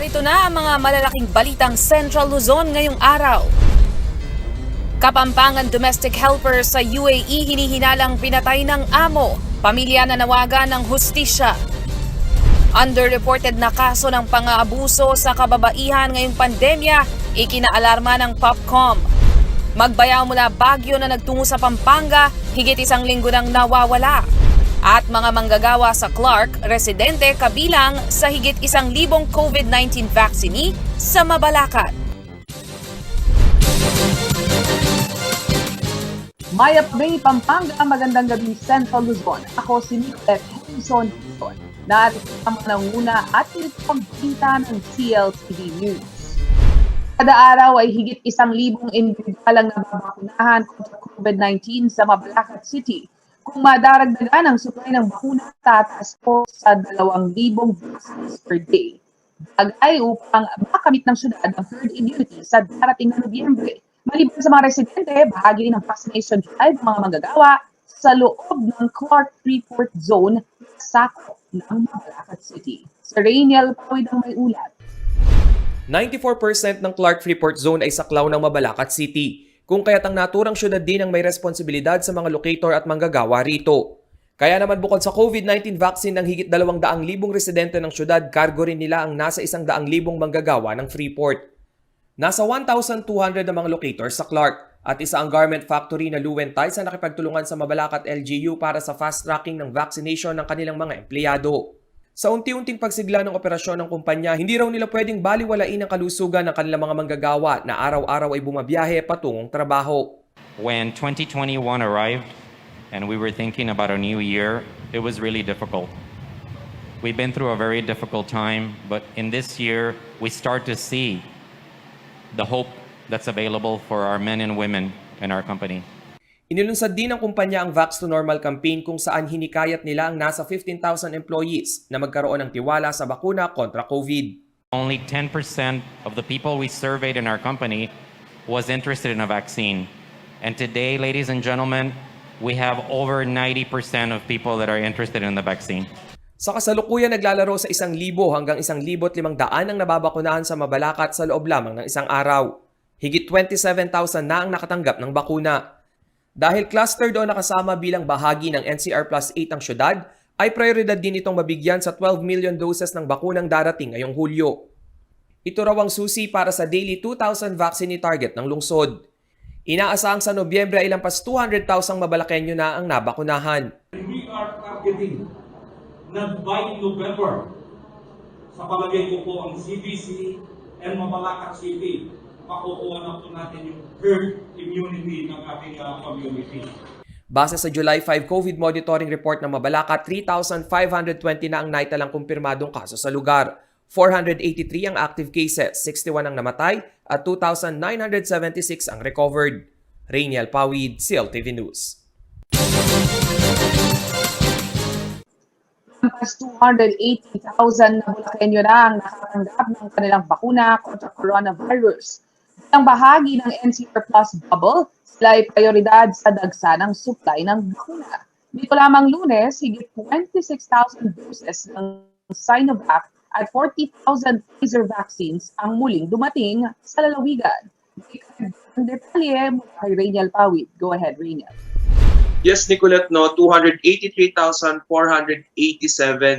Narito na ang mga malalaking balitang Central Luzon ngayong araw. Kapampangan domestic helper sa UAE hinihinalang pinatay ng amo. Pamilya na nawagan ng hustisya. Underreported na kaso ng pang-aabuso sa kababaihan ngayong pandemya, ikinaalarma ng POPCOM. Magbayaw mula Baguio na nagtungo sa Pampanga, higit isang linggo nang nawawala. At mga manggagawa sa Clark, residente kabilang sa higit 1,000 COVID-19 vaccinee sa Mabalacat. Maya May, Pampanga, magandang gabi Central Luzon. Ako si Nicolette Henson Luzon. Narito ang nanguna at pagbalita ng CLTV News. Kada araw ay higit 1,000 individual ang nababakunahan kontra COVID-19 sa Mabalacat City. Kung madaragdagan ang supply ng bakuna, tataas po sa 2,000 doses per day. Bagay upang makamit ng syudad ang herd immunity sa darating na Nobyembre. Maliban sa mga residente, bahagi ng vaccination drive ng mga manggagawa sa loob ng Clark Freeport Zone sa sakop ng Mabalacat City. Sa Rainiel, Pawid ang may ulat. 94% ng Clark Freeport Zone ay saklaw ng Mabalacat City, kung kaya't ang naturang syudad din ang may responsibilidad sa mga locator at manggagawa rito. Kaya naman bukod sa COVID-19 vaccine ng higit 200,000 residente ng syudad, cargo rin nila ang nasa 100,000 manggagawa ng Freeport. Nasa 1,200 na mga locator sa Clark at isa ang garment factory na Luwentay sa nakipagtulungan sa Mabalacat LGU para sa fast-tracking ng vaccination ng kanilang mga empleyado. Sa unti-unting pagsigla ng operasyon ng kumpanya, hindi raw nila pwedeng baliwalain ang kalusugan ng kanilang mga manggagawa na araw-araw ay bumabiyahe patungong trabaho. When 2021 arrived and we were thinking about a new year, it was really difficult. We've been through a very difficult time, but in this year, we start to see the hope that's available for our men and women in our company. Inilunsad din ng kumpanya ang Vax to Normal campaign kung saan hinikayat nila ang nasa 15,000 employees na magkaroon ng tiwala sa bakuna kontra COVID. Only 10% of the people we surveyed in our company was interested in a vaccine. And today, ladies and gentlemen, we have over 90% of people that are interested in the vaccine. Sa kasalukuyan naglalaro sa 1,000 hanggang 1,500 ang nababakunahan sa Mabalacat sa loob lamang ng isang araw. Higit 27,000 na ang nakatanggap ng bakuna. Dahil clustered o nakasama bilang bahagi ng NCR Plus 8 ang syudad, ay prioridad din itong mabigyan sa 12 million doses ng bakunang darating ngayong Hulyo. Ito raw ang susi para sa daily 2,000 vaccine target ng lungsod. Inaasahang sa Nobyembre ay lampas 200,000 Mabalakenyo na ang nabakunahan. We are targeting na by November, sa palagay ko po ang CBC and Mabalacat City, makukuha na po natin yung herd immunity ng ating community. Base sa July 5 COVID monitoring report ng Mabalacat, 3,520 na ang naitalang kumpirmadong kaso sa lugar. 483 ang active cases, 61 ang namatay at 2,976 ang recovered. Rainiel Pawid, CLTV News. Mas 280,000 na Bulakenyo na ang nakatanggap ng kanilang bakuna kontra coronavirus. Bilang bahagi ng NCR Plus bubble, sila ay prioridad sa dagsa ng supply ng bakuna. Dito lamang Lunes, higit 26,000 doses ng Sinovac at 40,000 Pfizer vaccines ang muling dumating sa lalawigan. Ang detalye mula kay Rainiel Pawid. Go ahead, Rainiel. Yes, Nicolette, no, 283,487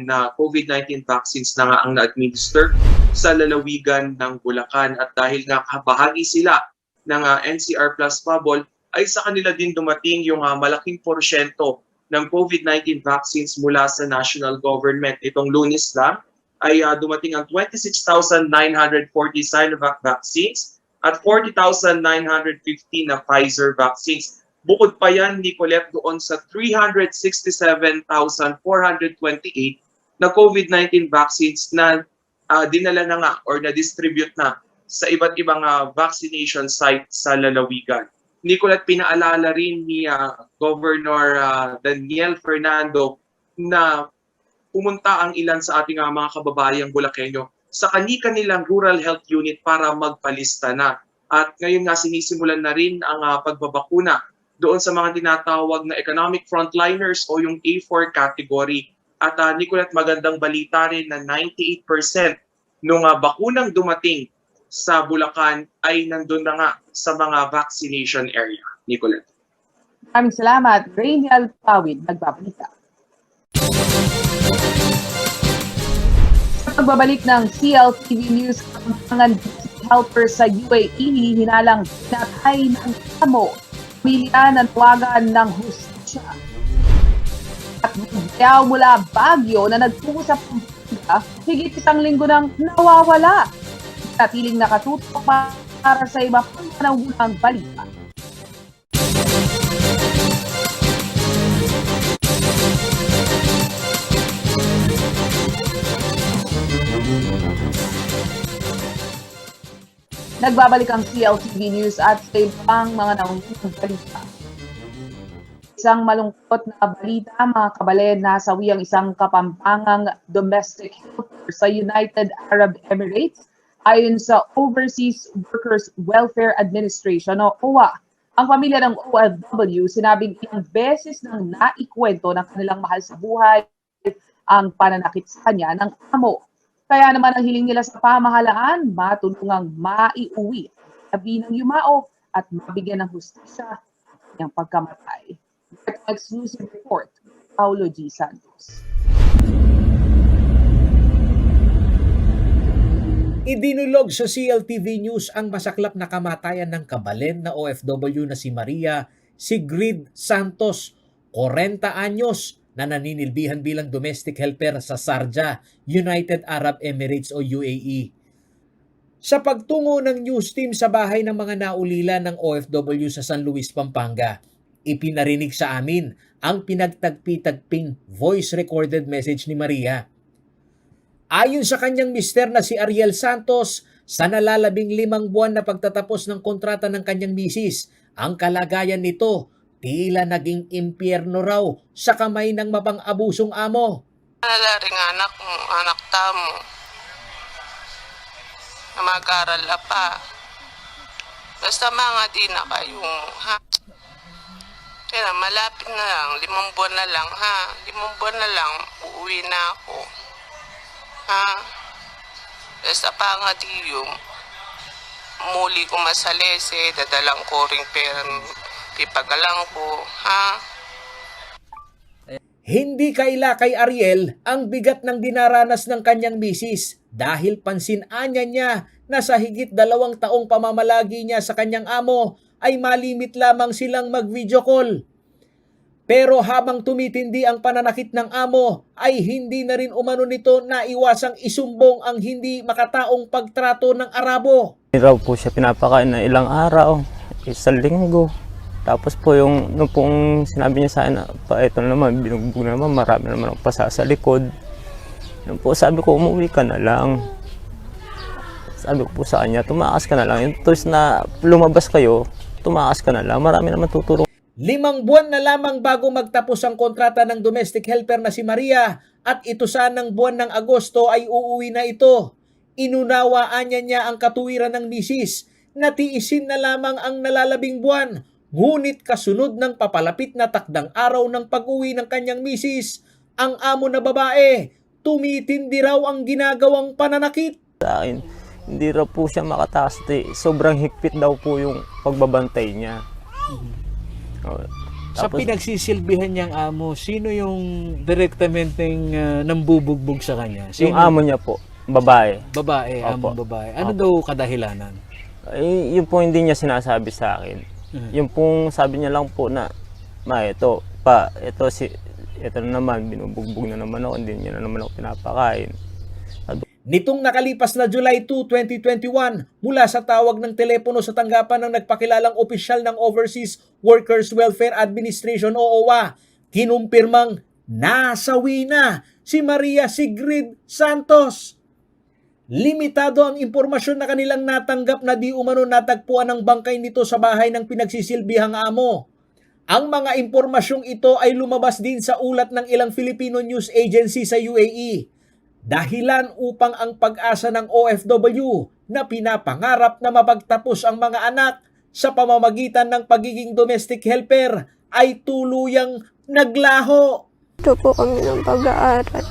na COVID-19 vaccines na nga ang na-administer sa lalawigan ng Bulacan. At dahil nga bahagi sila ng NCR Plus bubble, ay sa kanila din dumating yung malaking porsyento ng COVID-19 vaccines mula sa national government. Itong Lunes lang ay dumating ang 26,940 Sinovac vaccines at 40,915 na Pfizer vaccines. Bukod pa yan, Nicolette, doon sa 367,428 na COVID-19 vaccines na dinala na nga or na-distribute na sa iba't ibang vaccination site sa lalawigan. Nicolette, pinaalala rin ni Governor Daniel Fernando na pumunta ang ilan sa ating mga kababayang Bulakenyo sa kani-kanilang rural health unit para magpalista na. At ngayon nga sinisimulan na rin ang pagbabakuna doon sa mga tinatawag na economic frontliners o yung A4 category. At Nicolette, magandang balita rin na 98% nung bakunang dumating sa Bulacan ay nandun na nga sa mga vaccination area. Nicolette. Maraming salamat. Rainiel Pawid, nagbabalita. Sa pagbabalik ng CLTV News, ang helper sa UAE, hinalang natay ng amo. Pamilya ng tawagan ng hustisya. At magbayaw mula Baguio na nagtungo sa Pampanga, higit 1 linggo nang nawawala. Natiling nakatutok para sa iba pang panahunang balita. Nagbabalik ang CLTV News at sa ibang mga naunang balita. Isang malungkot na balita, mga kabalen, nasawi ang isang kapampangang domestic helper sa United Arab Emirates ayon sa Overseas Workers Welfare Administration o OWA. Ang pamilya ng OFW sinabing ilang beses nang naikwento ng kanilang mahal sa buhay ang pananakit sa kanya ng amo. Kaya naman ang hiling nila sa pamahalaan, matulungang maiuwi ang tabi ng yumao at mabigyan ng hustisya ng pagkamatay. Exclusive report, Paulo G. Santos. Idinulog sa CLTV News ang masaklap na kamatayan ng kabalen na OFW na si Maria Sigrid Santos, 40 anyos, na naninilbihan bilang domestic helper sa Sharjah, United Arab Emirates o UAE. Sa pagtungo ng news team sa bahay ng mga naulila ng OFW sa San Luis, Pampanga, ipinarinig sa amin ang pinagtagpi-tagping voice-recorded message ni Maria. Ayon sa kanyang mister na si Ariel Santos, sa nalalabing 5 buwan na pagtatapos ng kontrata ng kanyang misis, ang kalagayan nito tila naging impyerno raw sa kamay ng mapang-abusong amo. Nalaring anak mo, anak tamo, na mag-aral na pa. Basta mga di na kayong, ha? Kaya malapit na lang, 5 buwan na lang, ha? 5 buwan na lang, uuwi na ako. Ha? Basta pa nga di yung muli ko masalese, dadalang ko ring pera, ipagalang ko, ha? Hindi kaila kay Ariel ang bigat ng dinaranas ng kanyang misis dahil pansin-anya niya na sa higit 2 taong pamamalagi niya sa kanyang amo ay malimit lamang silang mag-video call. Pero habang tumitindi ang pananakit ng amo ay hindi na rin umano nito naiwasang isumbong ang hindi makataong pagtrato ng Arabo. Hindi raw po siya pinapakain na ilang araw, 1 linggo. Tapos po yung nung pong sinabi niya sa akin, ito naman, binugbog naman, marami naman ang pasa sa likod. Nung po sabi ko, umuwi ka na lang. Sabi ko po sa kanya, tumakas ka na lang. Yung toys na lumabas kayo, tumakas ka na lang. Marami naman tutulong. 5 buwan na lamang bago magtapos ang kontrata ng domestic helper na si Maria at ito sanang buwan ng Agosto ay uuwi na ito. Inunawaan niya ang katuwiran ng misis. Natiisin na lamang ang nalalabing buwan. Ngunit kasunod ng papalapit na takdang araw ng pag-uwi ng kanyang misis, ang amo na babae, tumitindi raw ang ginagawang pananakit. Sa akin, hindi raw po siya makataas. Sobrang higpit daw po yung pagbabantay niya. Sa pinagsisilbihan niyang amo, sino yung direktamenteng nambubugbog sa kanya? Sino? Yung amo niya po, babae. Babae, Opo. among babae. Ano Opo. daw kadahilanan? Yun po hindi niya sinasabi sa akin. Yung pong sabi niya lang po na, ito na naman, binubugbog na naman ako, hindi niya na naman ako pinapakain. Nitong nakalipas na July 2, 2021, mula sa tawag ng telepono sa tanggapan ng nagpakilalang opisyal ng Overseas Workers Welfare Administration o OWA, kinumpirmang nasawi na si Maria Sigrid Santos. Limitado ang impormasyon na kanilang natanggap na di umano natagpuan ng bangkay nito sa bahay ng pinagsisilbihang amo. Ang mga impormasyong ito ay lumabas din sa ulat ng ilang Filipino news agency sa UAE. Dahilan upang ang pag-asa ng OFW na pinapangarap na mapagtapos ang mga anak sa pamamagitan ng pagiging domestic helper ay tuluyang naglaho. Ito po kami ng pag-aaral.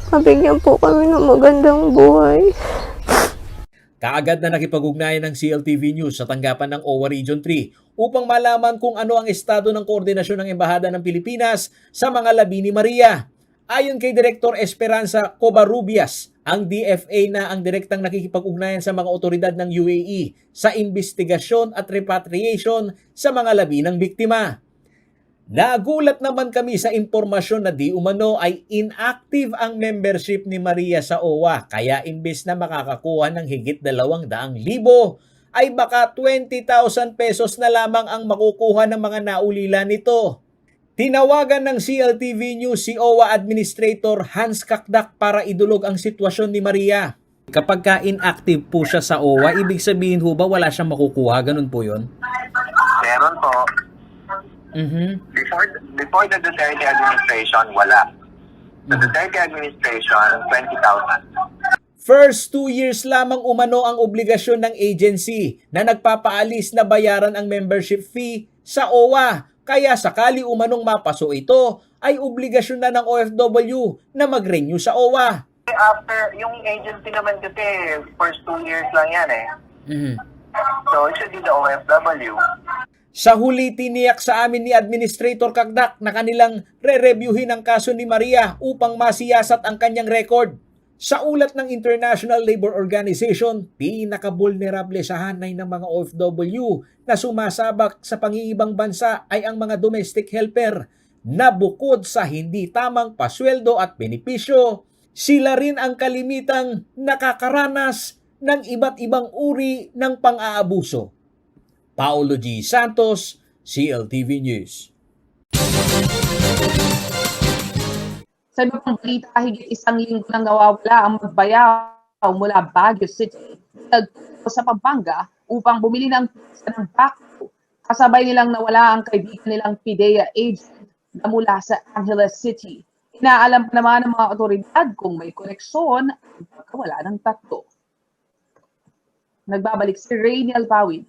Mabigyan po kami ng magandang buhay. Kaagad na nakipag-ugnayan ng CLTV News sa tanggapan ng OWA Region 3 upang malaman kung ano ang estado ng koordinasyon ng Embahada ng Pilipinas sa mga labi ni Maria. Ayon kay Director Esperanza Covarrubias, ang DFA na ang direktang nakikipag-ugnayan sa mga otoridad ng UAE sa investigasyon at repatriation sa mga labi ng biktima. Nagulat naman kami sa impormasyon na di umano ay inactive ang membership ni Maria sa OWA, kaya imbes na makakakuha ng higit 200,000 ay baka 20,000 pesos na lamang ang makukuha ng mga naulila nito. Tinawagan ng CLTV News si OWA Administrator Hans Kakdak para idulog ang sitwasyon ni Maria. Kapag ka inactive po siya sa OWA, ibig sabihin ho ba wala siyang makukuha? Ganun po yun? Meron po. Before the Duterte administration, wala. The Duterte administration, 20,000. First 2 years lamang umano ang obligasyon ng agency na nagpapaalis na bayaran ang membership fee sa OWA. Kaya sakali umanong mapaso ito, ay obligasyon na ng OFW na mag-renew sa OWA. After, yung agency naman kasi, first 2 years lang yan eh. So, it should be the OFW. Sa huli, tiniyak sa amin ni Administrator Kakdak na kanilang re-reviewin ang kaso ni Maria upang masiyasat ang kanyang record. Sa ulat ng International Labour Organization, pinaka-vulnerable sa hanay ng mga OFW na sumasabak sa pangingibang bansa ay ang mga domestic helper na bukod sa hindi tamang pasweldo at benepisyo, sila rin ang kalimitang nakakaranas ng iba't ibang uri ng pang-aabuso. Paolo G. Santos, CLTV News. Sa iba pang balita, higit 1 linggo nang nawawala ang magbayaw mula Baguio City sa Pampanga upang bumili ng pizza ng bako. Kasabay nilang nawala ang kaibigan nilang PIDEA agent na mula sa Angeles City. Inaalam pa naman ng mga otoridad kung may koneksyon ang pagkawala ng tatlo. Nagbabalik si Rainiel Pawid.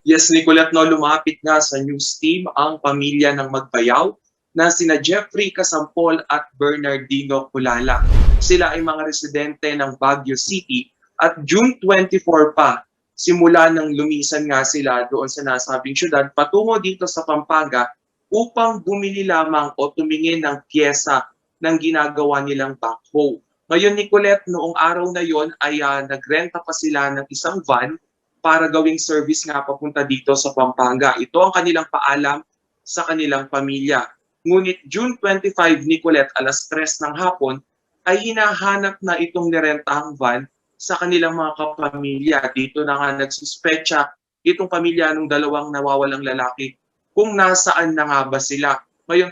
Yes, Nicolette, no, lumapit nga sa news team ang pamilya ng magbayaw na sina Jeffrey Casampol at Bernardino Culala. Sila ay mga residente ng Baguio City at June 24 pa, simula nang lumisan nga sila doon sa nasabing syudad patungo dito sa Pampanga upang bumili lamang o tumingin ng pyesa ng ginagawa nilang backhoe. Ngayon, Nicolette, noong araw na yon ay nagrenta pa sila ng isang van para gawing service nga papunta dito sa Pampanga. Ito ang kanilang paalam sa kanilang pamilya. Ngunit June 25, Nicolette, alas 3 ng hapon, ay hinahanap na itong nirentahang van sa kanilang mga kapamilya. Dito na nga nagsuspecha itong pamilya ng dalawang nawawalang lalaki kung nasaan na nga ba sila. Ngayon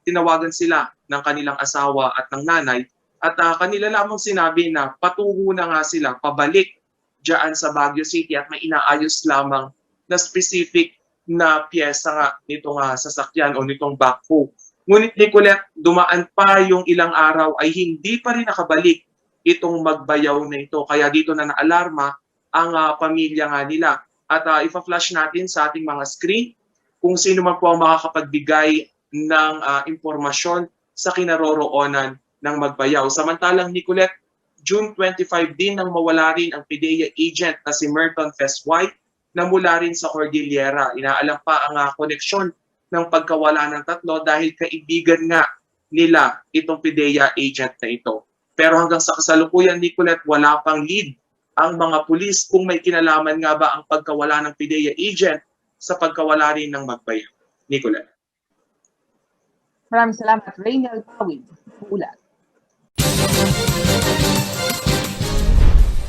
tinawagan sila ng kanilang asawa at ng nanay at kanila lamang sinabi na patungo na nga sila pabalik diyan sa Baguio City at may inaayos lamang na specific na piyesa nga nitong sasakyan o nitong backhoe. Ngunit Nicolette, dumaan pa yung ilang araw ay hindi pa rin nakabalik itong magbayaw na ito. Kaya dito na naalarma ang pamilya nga nila. At ipa-flash natin sa ating mga screen kung sino man po ang makakapagbigay ng impormasyon sa kinaroroonan ng magbayaw. Samantalang Nicolette, June 25 din nang mawala rin ang PIDEA agent na si Merton Fesway na mula rin sa Cordillera. Inaalam pa ang koneksyon ng pagkawala ng tatlo dahil kaibigan nga nila itong PIDEA agent na ito. Pero hanggang sa kasalukuyan, Nicolette, wala pang lead ang mga pulis kung may kinalaman nga ba ang pagkawala ng PIDEA agent sa pagkawala rin ng magbayaw. Nicolette. Maraming salamat, Rainiel Pawid. Ulat.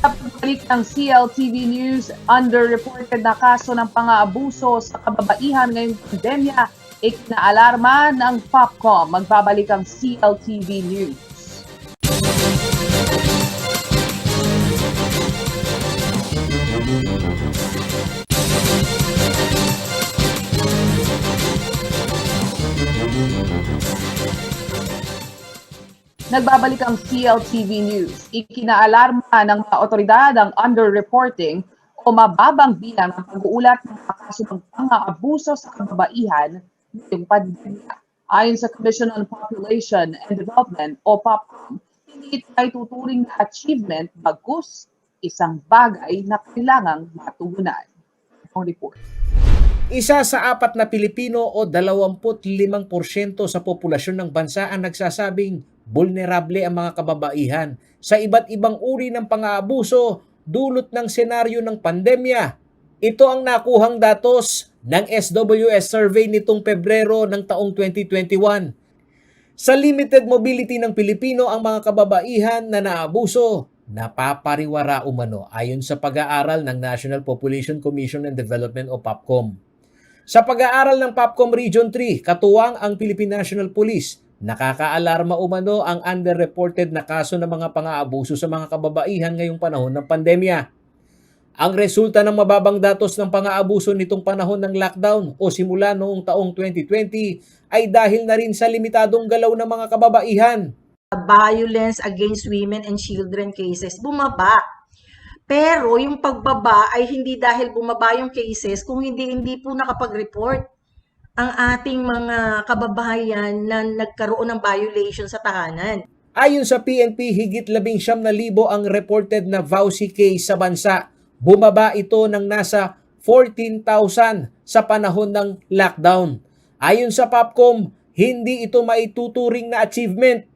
Sa pagbalik ng CLTV News, underreported na kaso ng pang-aabuso sa kababaihan ngayong pandemya, ikinaalarma ng POPCOM. Magbabalik ang CLTV News. Nagbabalik ang CLTV News. Ikinaalarma ng mga otoridad ang underreporting o mababang bilang ng pag-uulat ng kaso ng pang-aabuso sa kababaihan ngayong pandemya. Ayon sa Commission on Population and Development o POPCOM, Hindi ito ay tuturing na achievement bagkus isang bagay na kailangang matugunan. Ang report. Isa sa 4 na Pilipino o 25% sa populasyon ng bansa ang nagsasabing vulnerable ang mga kababaihan sa iba't ibang uri ng pang-aabuso dulot ng senaryo ng pandemya. Ito ang nakuhang datos ng SWS survey nitong Pebrero ng taong 2021. Sa limited mobility ng Pilipino ang mga kababaihan na naabuso, napapariwara umano ayon sa pag-aaral ng National Population Commission and Development o POPCOM. Sa pag-aaral ng POPCOM Region 3, katuwang ang Philippine National Police, nakakaalarma umano ang underreported na kaso ng mga pang-aabuso sa mga kababaihan ngayong panahon ng pandemya. Ang resulta ng mababang datos ng pang-aabuso nitong panahon ng lockdown o simula noong taong 2020 ay dahil na rin sa limitadong galaw ng mga kababaihan. Violence against women and children cases bumaba. Pero yung pagbaba ay hindi dahil bumaba yung cases kung hindi po nakapag-report ang ating mga kababayan na nagkaroon ng violation sa tahanan. Ayon sa PNP, higit 19,000 ang reported na VAUSI case sa bansa. Bumaba ito ng nasa 14,000 sa panahon ng lockdown. Ayon sa POPCOM, hindi ito maituturing na achievement.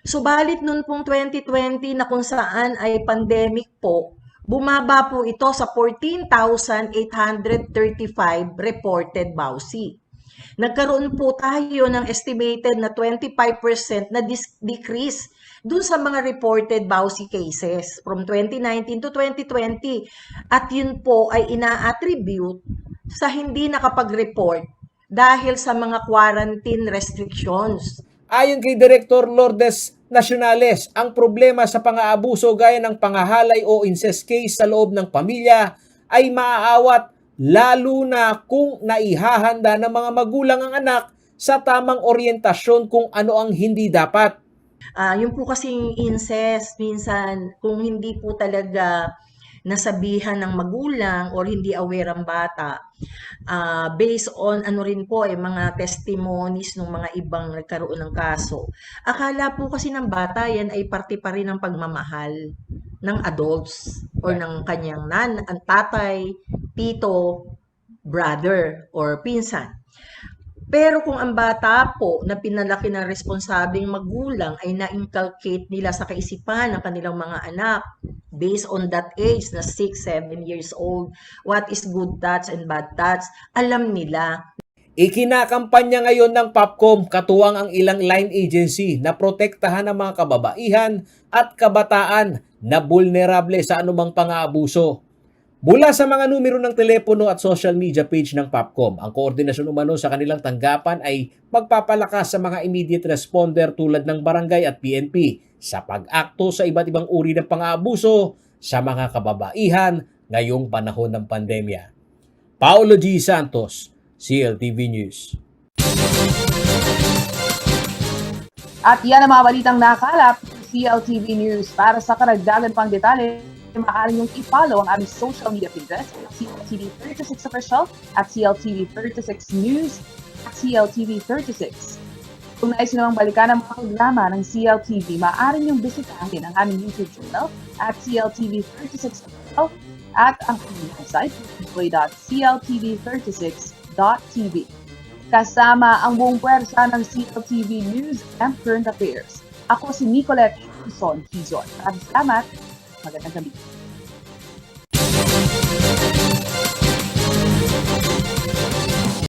Subalit noon pong 2020 na kung saan ay pandemic po, bumaba po ito sa 14,835 reported VAUSI. Nagkaroon po tayo ng estimated na 25% na decrease dun sa mga reported VAUSI cases from 2019 to 2020. At yun po ay ina-attribute sa hindi nakapag-report dahil sa mga quarantine restrictions. Ayon kay Director Lourdes Nacionales, ang problema sa pang-aabuso gaya ng pangahalay o incest case sa loob ng pamilya ay maaawat lalo na kung naihahanda ng mga magulang ang anak sa tamang oryentasyon kung ano ang hindi dapat. Yung po kasing incest, minsan kung hindi po talaga nasabihan ng magulang or hindi aware ang bata, based on ano rin po mga testimonies ng mga ibang nagkaroon ng kaso. Akala po kasi ng bata yan ay parte pa rin ng pagmamahal ng adults or ng kanyang tatay, tito, brother or pinsan. Pero kung ang bata po na pinalaki ng responsabling magulang ay na-inculcate nila sa kaisipan ng kanilang mga anak based on that age na 6, 7 years old, what is good touch and bad touch, alam nila. Ikinakampanya ngayon ng POPCOM katuwang ang ilang line agency na protektahan ang mga kababaihan at kabataan na vulnerable sa anumang pang-aabuso. Mula sa mga numero ng telepono at social media page ng POPCOM, ang koordinasyon umano sa kanilang tanggapan ay magpapalakas sa mga immediate responder tulad ng barangay at PNP sa pag-akto sa iba't ibang uri ng pang-aabuso sa mga kababaihan ngayong panahon ng pandemya. Paulo G. Santos, CLTV News. At yan ang mga balitang nakalap ng CLTV News. Para sa karagdagan pang detalye, maaari niyong i-follow ang aming social media pages, CLTV36 Official at CLTV36 News at CLTV36. Kung nais nyo ang balikan ang mga programa ng CLTV, maaari niyong bisitahin ang aming YouTube channel at CLTV36 Official at ang aming website, www.cltv36.tv. Kasama ang buong puwersa ng CLTV News and Current Affairs. Ako si Nicolette Henson Quizon. Maraming salamat. Magandang gabi.